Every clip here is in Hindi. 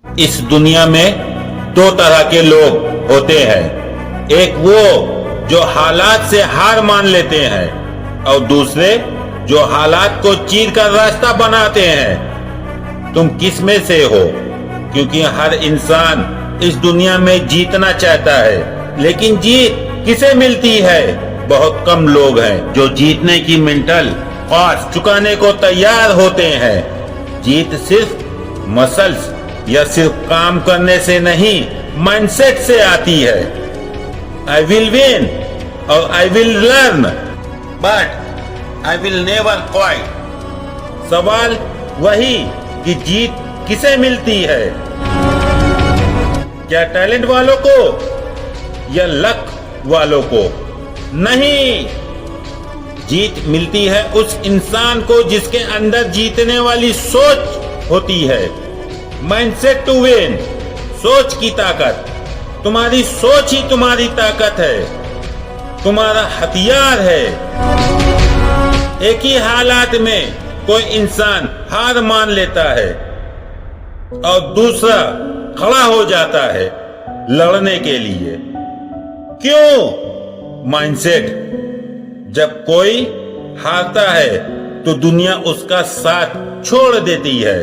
इस दुनिया में दो तरह के लोग होते हैं। एक वो जो हालात से हार मान लेते हैं और दूसरे जो हालात को चीर कर रास्ता बनाते हैं। तुम किस में से हो? क्योंकि हर इंसान इस दुनिया में जीतना चाहता है, लेकिन जीत किसे मिलती है? बहुत कम लोग हैं जो जीतने की मेंटल कॉस्ट चुकाने को तैयार होते हैं। जीत सिर्फ मसल्स या सिर्फ काम करने से नहीं, माइंडसेट से आती है। आई विल विन और I will learn but I will never quite. सवाल वही कि जीत किसे मिलती है? क्या टैलेंट वालों को या लक वालों को? नहीं, जीत मिलती है उस इंसान को जिसके अंदर जीतने वाली सोच होती है। माइंडसेट टू विन, सोच की ताकत। तुम्हारी सोच ही तुम्हारी ताकत है, तुम्हारा हथियार है। एक ही हालात में कोई इंसान हार मान लेता है और दूसरा खड़ा हो जाता है लड़ने के लिए। क्यों? माइंडसेट। जब कोई हारता है तो दुनिया उसका साथ छोड़ देती है।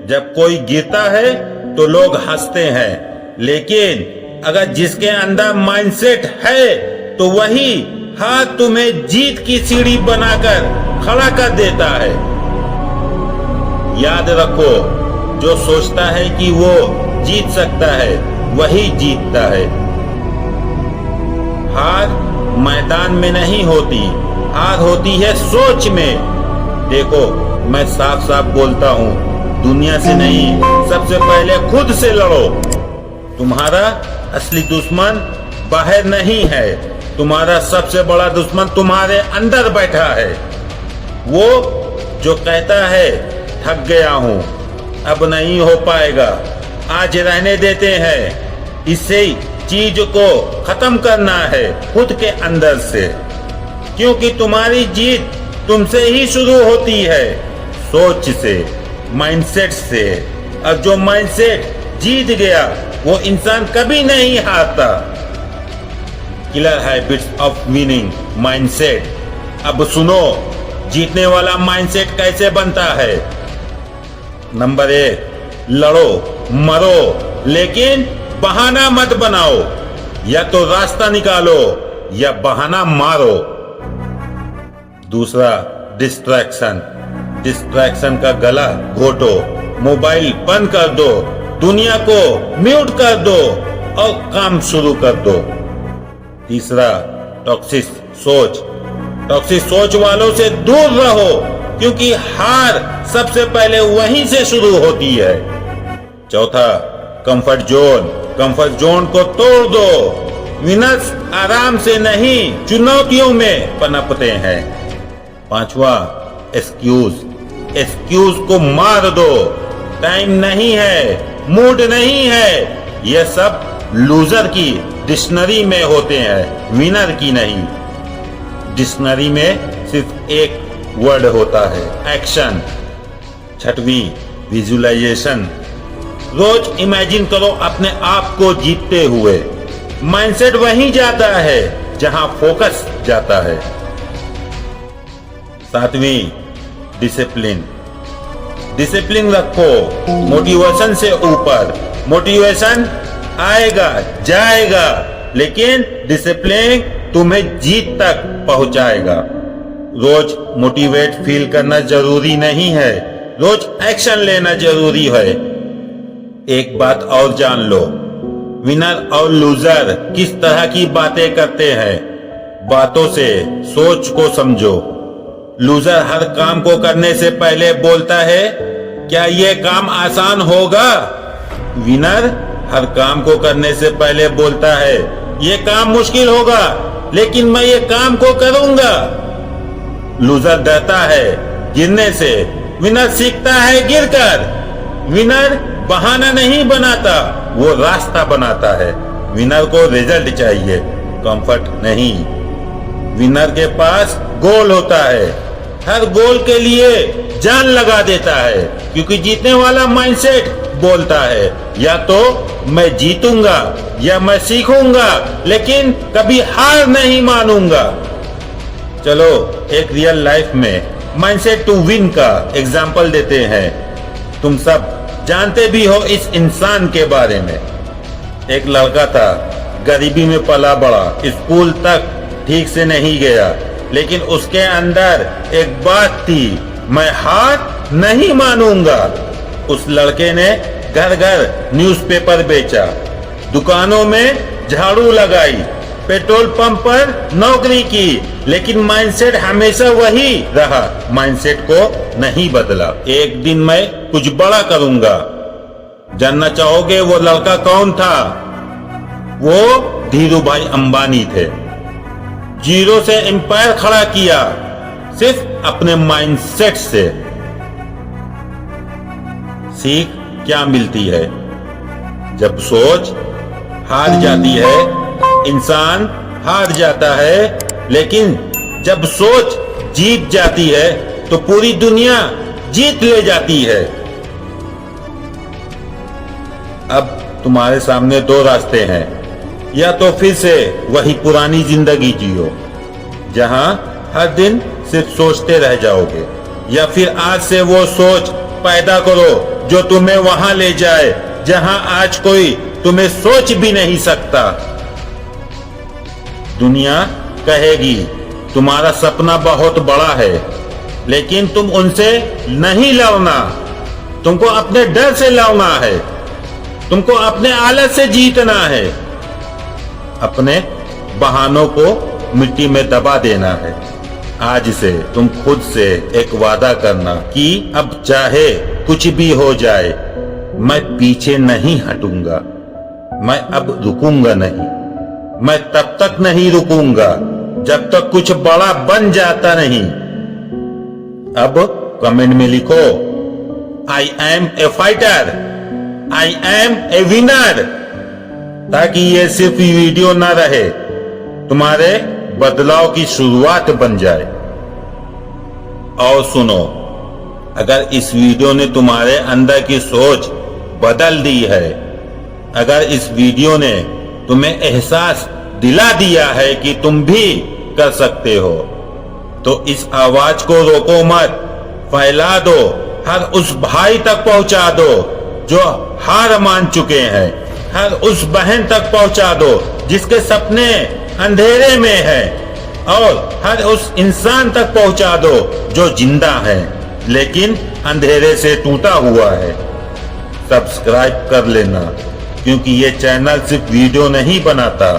जब कोई गिरता है तो लोग हंसते हैं, लेकिन अगर जिसके अंदर माइंडसेट है तो वही हाथ तुम्हें जीत की सीढ़ी बनाकर खड़ा कर देता है। याद रखो, जो सोचता है कि वो जीत सकता है वही जीतता है। हार मैदान में नहीं होती, हार होती है सोच में। देखो, मैं साफ साफ बोलता हूँ, दुनिया से नहीं, सबसे पहले खुद से लड़ो। तुम्हारा असली दुश्मन बाहर नहीं है, तुम्हारा सबसे बड़ा दुश्मन तुम्हारे अंदर बैठा है। वो जो कहता है थक गया हूँ, अब नहीं हो पाएगा, आज रहने देते हैं। इससे चीज को खत्म करना है खुद के अंदर से, क्योंकि तुम्हारी जीत तुमसे ही शुरू होती है, सोच से, माइंडसेट से। और जो माइंडसेट जीत गया वो इंसान कभी नहीं हारता। Killer habits of winning mindset. अब सुनो, जीतने वाला माइंडसेट कैसे बनता है। नंबर 1, लड़ो मरो, लेकिन बहाना मत बनाओ। या तो रास्ता निकालो या बहाना मारो। दूसरा, डिस्ट्रैक्शन। डिस्ट्रैक्शन का गला घोटो, मोबाइल बंद कर दो, दुनिया को म्यूट कर दो और काम शुरू कर दो। तीसरा, टॉक्सिक सोच। टॉक्सिक सोच वालों से दूर रहो, क्योंकि हार सबसे पहले वहीं से शुरू होती है। चौथा, कंफर्ट जोन। कंफर्ट जोन को तोड़ दो। विनर्स आराम से नहीं, चुनौतियों में पनपते हैं। पांचवा, एक्सक्यूज। एक्सक्यूज को मार दो। टाइम नहीं है, मूड नहीं है, यह सब लूजर की डिक्शनरी में होते हैं, विनर की नहीं। डिक्शनरी में सिर्फ एक वर्ड होता है, एक्शन। छठवीं, विजुअलाइजेशन। रोज इमेजिन करो अपने आप को जीतते हुए। माइंडसेट वहीं जाता है जहां फोकस जाता है। सातवीं, डिसिप्लिन। डिसिप्लिन रखो, मोटिवेशन से ऊपर। मोटिवेशन आएगा जाएगा, लेकिन डिसिप्लिन तुम्हें जीत तक पहुंचाएगा। रोज मोटिवेट फील करना जरूरी नहीं है, रोज एक्शन लेना जरूरी है। एक बात और जान लो, विनर और लूजर किस तरह की बातें करते हैं। बातों से सोच को समझो। लूजर हर काम को करने से पहले बोलता है, क्या ये काम आसान होगा? विनर हर काम को करने से पहले बोलता है, ये काम मुश्किल होगा, लेकिन मैं ये काम को करूंगा। लूजर डरता है गिरने से, विनर सीखता है गिरकर। विनर बहाना नहीं बनाता, वो रास्ता बनाता है। विनर को रिजल्ट चाहिए, कंफर्ट नहीं। विनर के पास गोल होता है, हर गोल के लिए जान लगा देता है, क्योंकि जीतने वाला माइंडसेट बोलता है या तो मैं जीतूंगा या मैं सीखूंगा, लेकिन कभी हार नहीं मानूंगा। चलो एक रियल लाइफ में माइंडसेट टू विन का एग्जाम्पल देते हैं। तुम सब जानते भी हो इस इंसान के बारे में। एक लड़का था, गरीबी में पला बड़ा, स्कूल तक ठीक से नहीं गया, लेकिन उसके अंदर एक बात थी, मैं हार नहीं मानूंगा। उस लड़के ने घर घर न्यूज़पेपर बेचा, दुकानों में झाड़ू लगाई, पेट्रोल पंप पर नौकरी की, लेकिन माइंडसेट हमेशा वही रहा, माइंडसेट को नहीं बदला। एक दिन मैं कुछ बड़ा करूंगा। जानना चाहोगे वो लड़का कौन था? वो धीरू भाई अंबानी थे। जीरो से एम्पायर खड़ा किया सिर्फ अपने माइंडसेट से। सीख क्या मिलती है? जब सोच हार जाती है, इंसान हार जाता है, लेकिन जब सोच जीत जाती है तो पूरी दुनिया जीत ले जाती है। अब तुम्हारे सामने दो रास्ते हैं, या तो फिर से वही पुरानी जिंदगी जियो जहां हर दिन सिर्फ सोचते रह जाओगे, या फिर आज से वो सोच पैदा करो जो तुम्हें वहां ले जाए जहां आज कोई तुम्हें सोच भी नहीं सकता। दुनिया कहेगी तुम्हारा सपना बहुत बड़ा है, लेकिन तुम उनसे नहीं लड़ना, तुमको अपने डर से लड़ना है, तुमको अपने आलस से जीतना है, अपने बहानों को मिट्टी में दबा देना है। आज से तुम खुद से एक वादा करना कि अब चाहे कुछ भी हो जाए, मैं पीछे नहीं हटूंगा, मैं अब रुकूंगा नहीं, मैं तब तक नहीं रुकूंगा जब तक कुछ बड़ा बन जाता नहीं। अब कमेंट में लिखो, I am a fighter, I am a winner, ताकि ये सिर्फ वीडियो ना रहे, तुम्हारे बदलाव की शुरुआत बन जाए। और सुनो, अगर इस वीडियो ने तुम्हारे अंदर की सोच बदल दी है, अगर इस वीडियो ने तुम्हें एहसास दिला दिया है कि तुम भी कर सकते हो, तो इस आवाज को रोको मत, फैला दो, हर उस भाई तक पहुंचा दो जो हार मान चुके हैं, हर उस बहन तक पहुंचा दो जिसके सपने अंधेरे में है, और हर उस इंसान तक पहुंचा दो जो जिंदा है लेकिन अंधेरे से टूटा हुआ है। सब्सक्राइब कर लेना, क्योंकि ये चैनल सिर्फ वीडियो नहीं बनाता,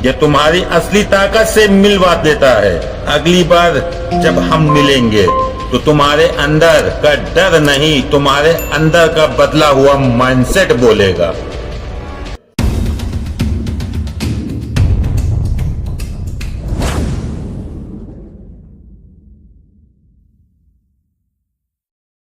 ये तुम्हारी असली ताकत से मिलवा देता है। अगली बार जब हम मिलेंगे तो तुम्हारे अंदर का डर नहीं, तुम्हारे अंदर का बदला हुआ माइंडसेट बोलेगा।